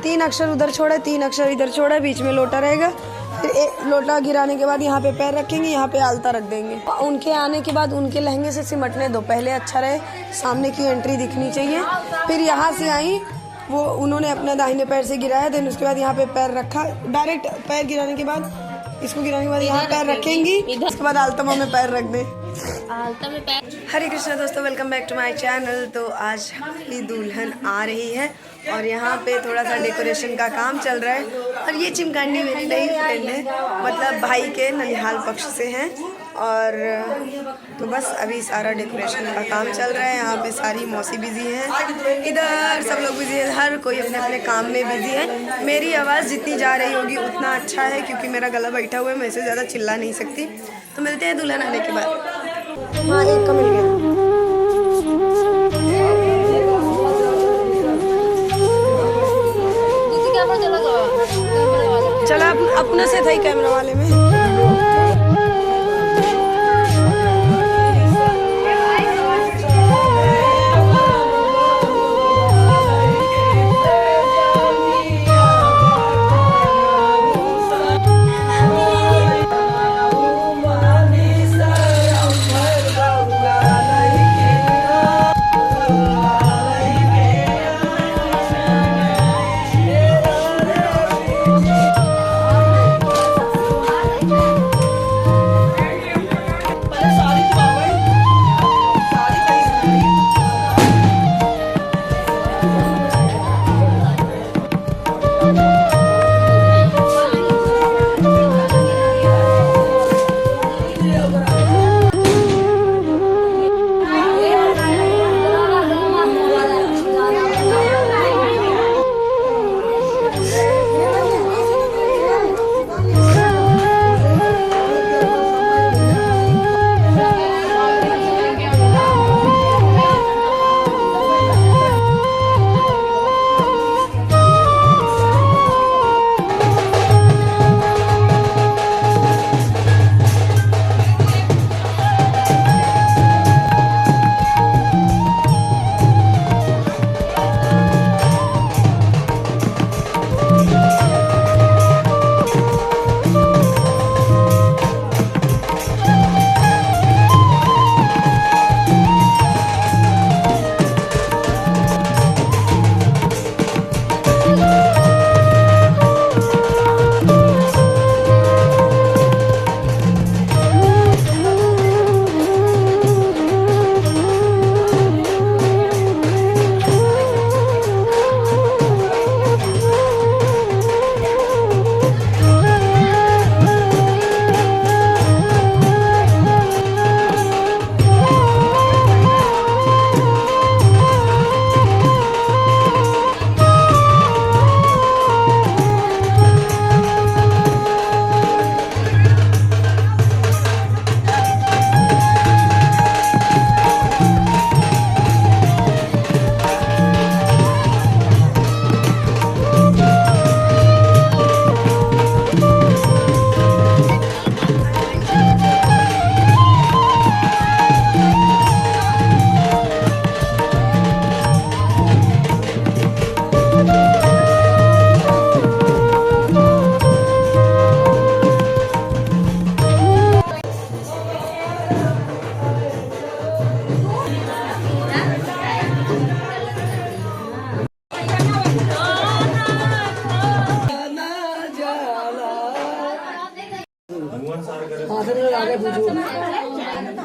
3 अक्षर उधर छोड़ा, 3 अक्षर इधर छोड़ा, बीच में लोटा रहेगा। फिर लोटा गिराने के बाद यहाँ पे पैर रखेंगे, यहाँ पे आलता रख देंगे। उनके आने के बाद उनके लहंगे से सिमटने दो, पहले अच्छा रहे, सामने की एंट्री दिखनी चाहिए। फिर यहाँ से आई, वो उन्होंने अपना दाहिने पैर से गिराया, देन उसके बाद यहाँ पे पैर रखा, डायरेक्ट पैर गिराने के बाद, इसको गिराने के बाद यहाँ पैर रखेंगी, उसके बाद आलतमा में पैर रख दें। हरे कृष्णा दोस्तों, welcome back to my channel. तो आज हमारी दुल्हन आ रही है और यहाँ पे थोड़ा सा डेकोरेशन का काम चल रहा है। और ये चिमकांडी मेरी नई फ्रेंड है, मतलब भाई के ननिहाल पक्ष से हैं। और तो बस अभी सारा डेकोरेशन का काम चल रहा है। यहाँ पे सारी मौसी बिजी हैं, इधर सब लोग बिजी हैं, हर कोई अपने अपने काम में बिजी है। मेरी आवाज़ जितनी जा रही होगी उतना अच्छा है, क्योंकि मेरा गला बैठा हुआ है, मैं इससे ज़्यादा चिल्ला नहीं सकती। तो मिलते हैं दुल्हन आने के बाद। हाँ, एक का मिल गया। चला अपना से था ही कैमरा वाले में।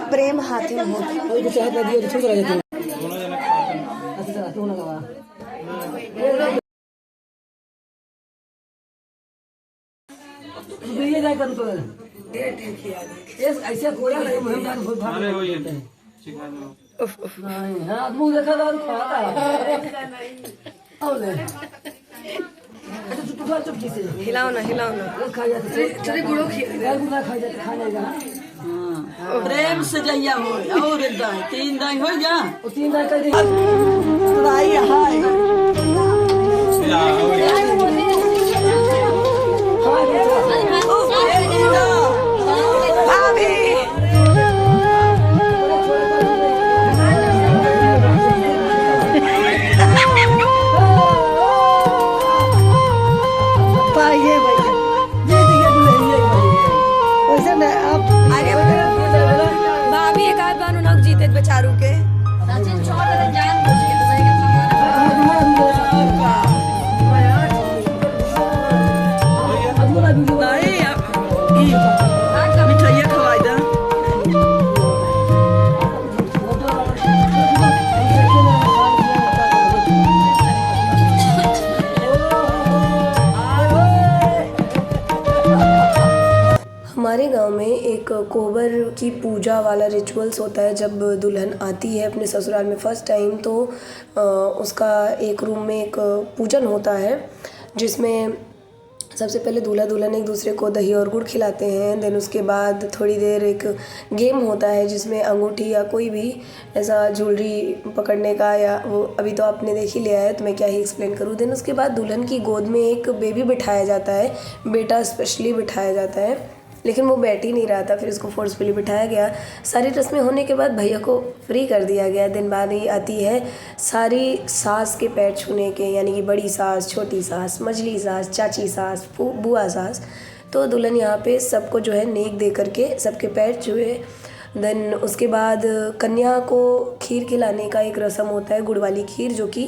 प्रेम हाथी में ऐसे कोड़ा हिलाओ ना, हिलाओ ना, प्रेम से जइया हो और 3 दाई हो जा, 3 दाई कर कोबर की पूजा वाला रिचुअल्स होता है। जब दुल्हन आती है अपने ससुराल में फर्स्ट टाइम, तो उसका एक रूम में एक पूजन होता है, जिसमें सबसे पहले दूल्हा दुल्हन एक दूसरे को दही और गुड़ खिलाते हैं। देन उसके बाद थोड़ी देर एक गेम होता है, जिसमें अंगूठी या कोई भी ऐसा ज्वेलरी पकड़ने का, या वो अभी तो आपने देख ही लिया है तो मैं क्या ही एक्सप्लेन करूँ। देन उसके बाद दुल्हन की गोद में एक बेबी बिठाया जाता है, बेटा स्पेशली बिठाया जाता है, लेकिन वो बैठ ही नहीं रहा था, फिर उसको फोर्सफुली बिठाया गया। सारी रस्में होने के बाद भैया को फ्री कर दिया गया। दिन बाद ही आती है सारी सास के पैर छूने के, यानी कि बड़ी सास, छोटी सास, मझली सास, चाची सास, बुआ सास। तो दुल्हन यहाँ पे सबको जो है नेक दे करके सबके पैर छुए। देन उसके बाद कन्या को खीर खिलाने का एक रस्म होता है, गुड़ वाली खीर, जो कि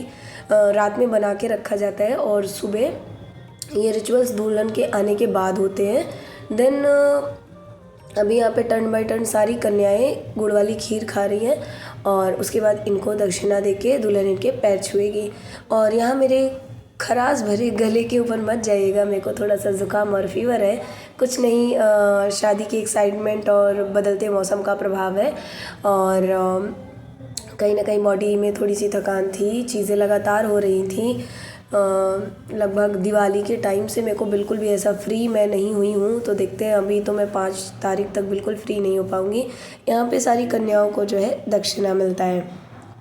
रात में बना के रखा जाता है और सुबह ये रिचुअल्स दुल्हन के आने के बाद होते हैं। देन अभी यहाँ पे टर्न बाय टर्न सारी कन्याएं गुड़ वाली खीर खा रही हैं, और उसके बाद इनको दक्षिणा देके दुल्हन इनके पैर छुएगी। और यहाँ मेरे खराश भरे गले के ऊपर मत जाइएगा, मेरे को थोड़ा सा ज़ुकाम और फीवर है, कुछ नहीं, शादी की एक्साइटमेंट और बदलते मौसम का प्रभाव है। और कहीं ना कहीं बॉडी में थोड़ी सी थकान थी, चीज़ें लगातार हो रही थी। लगभग दिवाली के टाइम से मेरे को बिल्कुल भी ऐसा फ्री मैं नहीं हुई हूँ, तो देखते हैं। अभी तो मैं 5 तारीख तक बिल्कुल फ्री नहीं हो पाऊँगी। यहाँ पे सारी कन्याओं को जो है दक्षिणा मिलता है,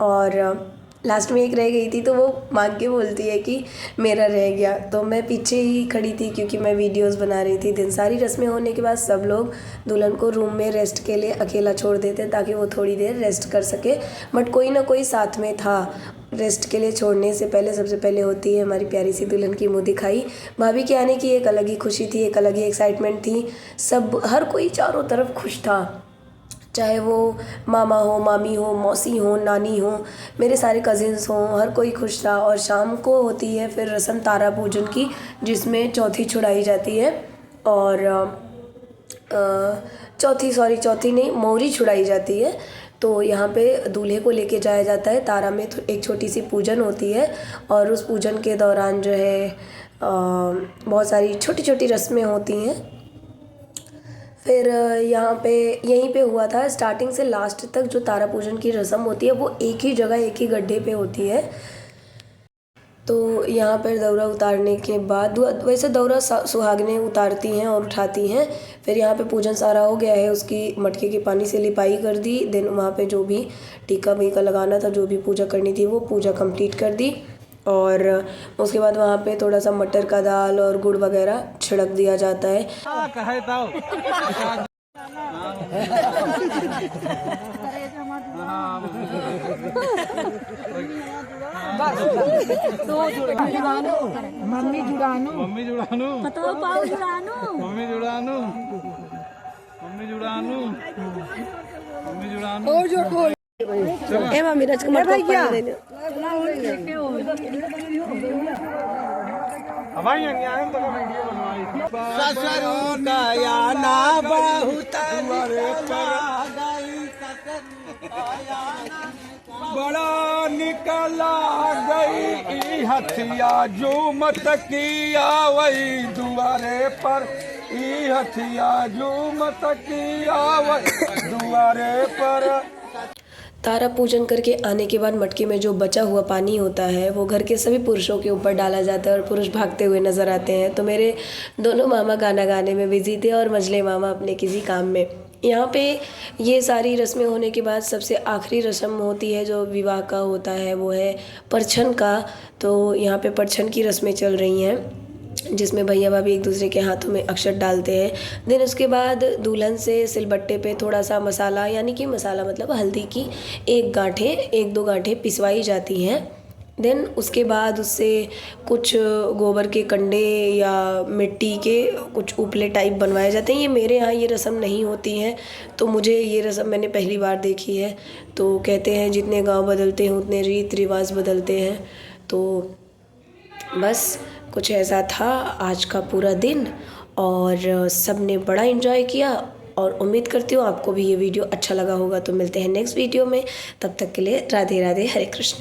और लास्ट में एक रह गई थी, तो वो मांग के बोलती है कि मेरा रह गया। तो मैं पीछे ही खड़ी थी क्योंकि मैं वीडियोस बना रही थी। दिन सारी रस्में होने के बाद सब लोग दुल्हन को रूम में रेस्ट के लिए अकेला छोड़ देते ताकि वो थोड़ी देर रेस्ट कर सके, बट कोई ना कोई साथ में था। रेस्ट के लिए छोड़ने से पहले सबसे पहले होती है हमारी प्यारी सी दुल्हन की मुँह दिखाई। भाभी के आने की एक अलग ही खुशी थी, एक अलग ही एक्साइटमेंट थी। सब हर कोई चारों तरफ खुश था, चाहे वो मामा हो, मामी हो, मौसी हो, नानी हो, मेरे सारे कज़िन्स हों, हर कोई खुश था। और शाम को होती है फिर रस्म तारा पूजन की, जिसमें चौथी छुड़ाई जाती है, और चौथी नहीं, मोहरी छुड़ाई जाती है। तो यहाँ पे दूल्हे को लेके जाया जाता है। तारा में एक छोटी सी पूजन होती है, और उस पूजन के दौरान जो है बहुत सारी छोटी छोटी रस्में होती हैं। फिर यहाँ पे यहीं पे हुआ था, स्टार्टिंग से लास्ट तक जो तारा पूजन की रस्म होती है वो एक ही जगह, एक ही गड्ढे पे होती है। तो यहाँ पर दौरा उतारने के बाद, वैसे दौरा सुहागनें उतारती हैं और उठाती हैं। फिर यहाँ पे पूजन सारा हो गया है, उसकी मटके के पानी से लिपाई कर दी। देन वहाँ पे जो भी टीका वीका लगाना था, जो भी पूजा करनी थी, वो पूजा कंप्लीट कर दी। और उसके बाद वहाँ पे थोड़ा सा मटर का दाल और गुड़ वगैरह छिड़क दिया जाता है। मम्मी जुड़ानू ए मम्मी राजकुमार को पढ़ने देने। ससुरों का आना बहुत बड़ा निकला गई हथिया जो मत किया वही दुआरे पर, ई हथिया जो मत किया वही दुआरे पर। तारा पूजन करके आने के बाद मटके में जो बचा हुआ पानी होता है वो घर के सभी पुरुषों के ऊपर डाला जाता है, और पुरुष भागते हुए नज़र आते हैं। तो मेरे दोनों मामा गाना गाने में बिजी थे और मझले मामा अपने किसी काम में। यहाँ पे ये सारी रस्में होने के बाद सबसे आखिरी रस्म होती है जो विवाह का होता है, वो है परछन का। तो यहाँ पे परछन की रस्में चल रही हैं, जिसमें भैया भाभी एक दूसरे के हाथों में अक्षत डालते हैं। देन उसके बाद दुल्हन से सिलबट्टे पे थोड़ा सा मसाला, यानी कि मसाला मतलब हल्दी की एक दो गांठें पिसवाई जाती हैं। देन उसके बाद उससे कुछ गोबर के कंडे या मिट्टी के कुछ उपले टाइप बनवाए जाते हैं। ये मेरे यहाँ ये रस्म नहीं होती है, तो मुझे ये रस्म मैंने पहली बार देखी है। तो कहते हैं जितने गांव बदलते हैं उतने रीत रिवाज बदलते हैं। तो बस कुछ ऐसा था आज का पूरा दिन, और सब ने बड़ा एंजॉय किया, और उम्मीद करती हूँ आपको भी ये वीडियो अच्छा लगा होगा। तो मिलते हैं नेक्स्ट वीडियो में, तब तक के लिए राधे राधे, हरे कृष्ण।